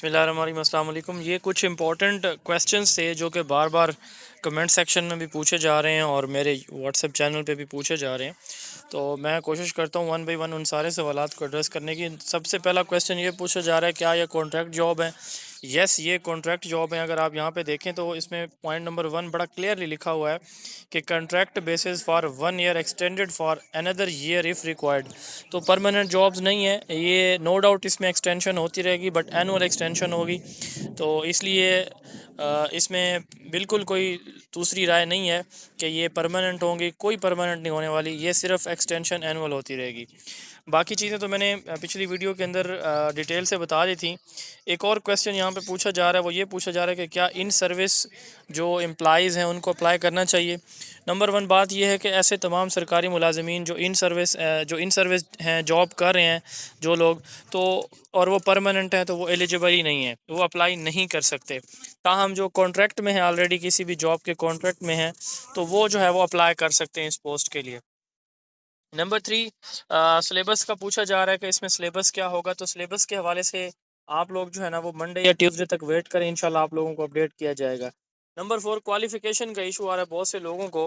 बिस्मिल्लाहिर्रहमानिर्रहीम, अस्सलाम वालेकुम। ये कुछ इंपॉर्टेंट क्वेश्चंस थे जो कि बार बार कमेंट सेक्शन में भी पूछे जा रहे हैं और मेरे व्हाट्सएप चैनल पे भी पूछे जा रहे हैं। तो मैं कोशिश करता हूँ वन बाई वन उन सारे सवालात को एड्रेस करने की। सबसे पहला क्वेश्चन ये पूछा जा रहा है, क्या ये कॉन्ट्रैक्ट जॉब है? यस, ये कॉन्ट्रैक्ट जॉब है। अगर आप यहाँ पे देखें तो इसमें पॉइंट नंबर 1 बड़ा क्लियरली लिखा हुआ है कि contract basis for 1 year extended for another year if required. तो परमानेंट जॉब्स नहीं है ये, नो डाउट इसमें एक्सटेंशन होती रहेगी बट एनुअल एक्सटेंशन होगी। तो इसलिए इसमें बिल्कुल कोई दूसरी राय नहीं है कि ये परमानेंट होंगी, कोई परमानेंट नहीं होने वाली, ये सिर्फ एक्सटेंशन एनुअल होती रहेगी। बाकी चीज़ें तो मैंने पिछली वीडियो के अंदर डिटेल से बता दी थी। एक और क्वेश्चन यहाँ पे पूछा जा रहा है, वो ये पूछा जा रहा है कि क्या इन सर्विस जो एम्प्लॉइज़ हैं उनको अप्लाई करना चाहिए। नंबर 1 बात यह है कि ऐसे तमाम सरकारी मुलाजमीन जो इन सर्विस हैं, जॉब कर रहे हैं जो लोग, तो और वो परमानेंट हैं, तो वो एलिजिबल ही नहीं है, वो अप्लाई नहीं कर सकते। ताहम जो कॉन्ट्रैक्ट में है, ऑलरेडी किसी भी जॉब के कॉन्ट्रैक्ट में है, तो वो जो है वो अप्लाई कर सकते हैं इस पोस्ट के लिए। नंबर 3, सिलेबस का पूछा जा रहा है कि इसमें सिलेबस क्या होगा। तो सिलेबस के हवाले से आप लोग जो है ना वो मंडे या ट्यूसडे तक वेट करें, इंशाल्लाह आप लोगों को अपडेट किया जाएगा। नंबर 4, क्वालिफ़िकेशन का इशू आ रहा है बहुत से लोगों को।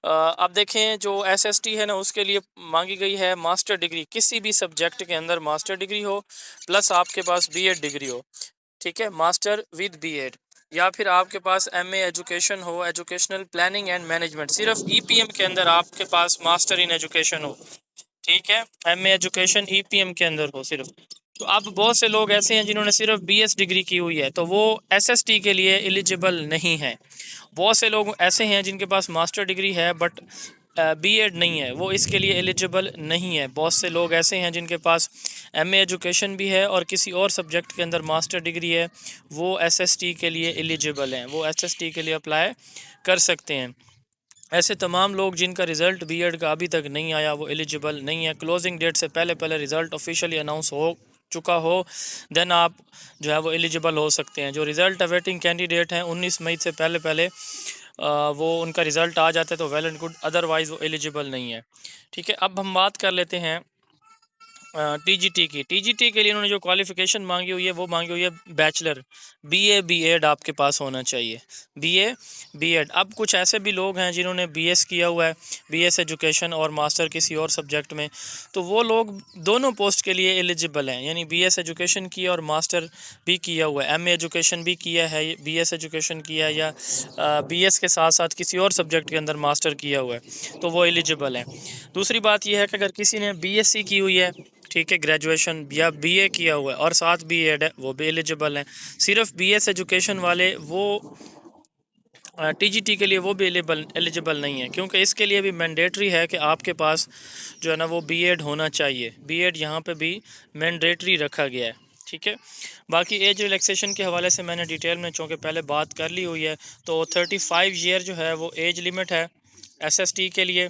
अब देखें, जो एसएसटी है ना उसके लिए मांगी गई है मास्टर डिग्री, किसी भी सब्जेक्ट के अंदर मास्टर डिग्री हो प्लस आपके पास बीएड डिग्री हो, ठीक है, मास्टर विद बीएड, या फिर आपके पास एमए एजुकेशन हो, एजुकेशनल प्लानिंग एंड मैनेजमेंट, सिर्फ ईपीएम के अंदर आपके पास मास्टर इन एजुकेशन हो, ठीक है, एमए एजुकेशन ईपीएम के अंदर हो सिर्फ। तो अब बहुत से लोग ऐसे हैं जिन्होंने सिर्फ बीएस डिग्री की हुई है, तो वो एसएसटी के लिए एलिजिबल नहीं है। बहुत से लोग ऐसे हैं जिनके पास मास्टर डिग्री है बट बीएड नहीं है, वो इसके लिए एलिजिबल नहीं है। बहुत से लोग ऐसे हैं जिनके पास एमए एजुकेशन भी है और किसी और सब्जेक्ट के अंदर मास्टर डिग्री है, वो एसएसटी के लिए एलिजिबल हैं, वो एसएसटी के लिए अप्लाई कर सकते हैं। ऐसे तमाम लोग जिनका रिज़ल्ट बीएड का अभी तक नहीं आया, वो एलिजिबल नहीं है। क्लोजिंग डेट से पहले पहले रिज़ल्ट ऑफिशियली अनाउंस हो चुका हो, देन आप जो है वो एलिजिबल हो सकते हैं। जो रिज़ल्ट अवेटिंग कैंडिडेट हैं 19 मई से पहले पहले वो उनका रिज़ल्ट आ जाता है तो वेल एंड गुड, अदरवाइज़ वो एलिजिबल नहीं है, ठीक है। अब हम बात कर लेते हैं टीजीटी की। टीजीटी के लिए उन्होंने जो क्वालिफ़िकेशन मांगी हुई है वो मांगी हुई है बैचलर, बीए बीएड आपके पास होना चाहिए, बीए बीएड। अब कुछ ऐसे भी लोग हैं जिन्होंने बीएस किया हुआ है, बीएस एजुकेशन और मास्टर किसी और सब्जेक्ट में, तो वो लोग दोनों पोस्ट के लिए एलिजिबल हैं, यानी बीएस एजुकेशन किया और मास्टर भी किया हुआ है, एमए एजुकेशन भी किया है, बीएस एजुकेशन किया है, या बीएस के साथ साथ किसी और सब्जेक्ट के अंदर मास्टर किया हुआ है, तो वो एलिजिबल हैं। दूसरी बात यह है कि अगर किसी ने बीएससी की हुई है, ठीक है, ग्रेजुएशन या बीए किया हुआ है और साथ बीएड है, वो भी एलिजिबल हैं। सिर्फ बीएस एजुकेशन वाले वो टीजीटी के लिए वो भी एलिजिबल नहीं है, क्योंकि इसके लिए भी मैंडेटरी है कि आपके पास जो है ना वो बीएड होना चाहिए। बीएड यहाँ पे भी मैंडेटरी रखा गया है, ठीक है। बाकी एज रिलैक्सेशन के हवाले से मैंने डिटेल में चूँकि पहले बात कर ली हुई है, तो 35 ईयर जो है वो एज लिमिट है एसएसटी के लिए,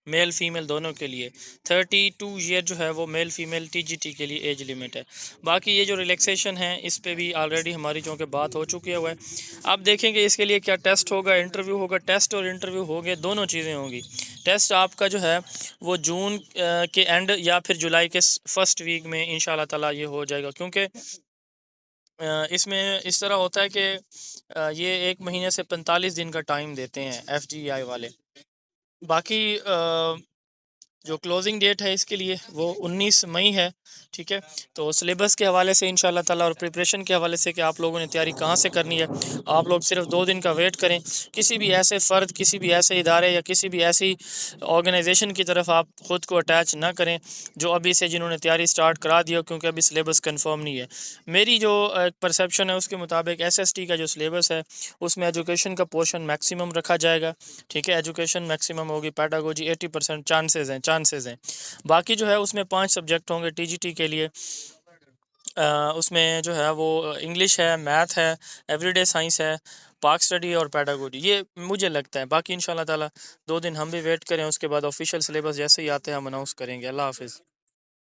मेल फीमेल दोनों के लिए। 32 ईयर जो है वो मेल फीमेल टीजीटी के लिए एज लिमिट है। बाकी ये जो रिलैक्सेशन है इस पे भी ऑलरेडी हमारी जो कि बात हो चुकी है। अब देखेंगे इसके लिए क्या टेस्ट होगा, इंटरव्यू होगा। टेस्ट और इंटरव्यू होंगे, दोनों चीज़ें होंगी। टेस्ट आपका जो है वो जून के एंड या फिर जुलाई के फर्स्ट वीक में इंशाल्लाह ताला ये हो जाएगा, क्योंकि इसमें इस तरह होता है कि ये 1 महीने से 45 दिन का टाइम देते हैं एफजीआई वाले। बाकी जो क्लोजिंग डेट है इसके लिए वो 19 मई है, ठीक है। तो सिलेबस के हवाले से इंशाल्लाह ताला और प्रिपरेशन के हवाले से कि आप लोगों ने तैयारी कहाँ से करनी है, आप लोग सिर्फ 2 दिन का वेट करें। किसी भी ऐसे फ़र्द, किसी भी ऐसे इदारे या किसी भी ऐसी ऑर्गेनाइजेशन की तरफ आप ख़ुद को अटैच ना करें जो अभी से जिन्होंने तैयारी स्टार्ट करा दी हो, क्योंकि अभी सिलेबस कन्फर्म नहीं है। मेरी जो परसेप्शन है उसके मुताबिक एसएसटी का जो सिलेबस है उसमें एजुकेशन का पोर्शन मैक्सिमम रखा जाएगा, ठीक है। एजुकेशन मैक्सिमम होगी, पेडागोजी 80% चांसेस हैं। बाकी जो है उसमें 5 सब्जेक्ट होंगे टीजीटी के लिए। उसमें जो है वो इंग्लिश है, मैथ है, एवरीडे साइंस है, पाक स्टडी और पेडागोजी, ये मुझे लगता है। बाकी इंशाल्लाह ताला 2 दिन हम भी वेट करें, उसके बाद ऑफिशियल सिलेबस जैसे ही आते हैं हम अनाउंस करेंगे। अल्लाह हाफिज़।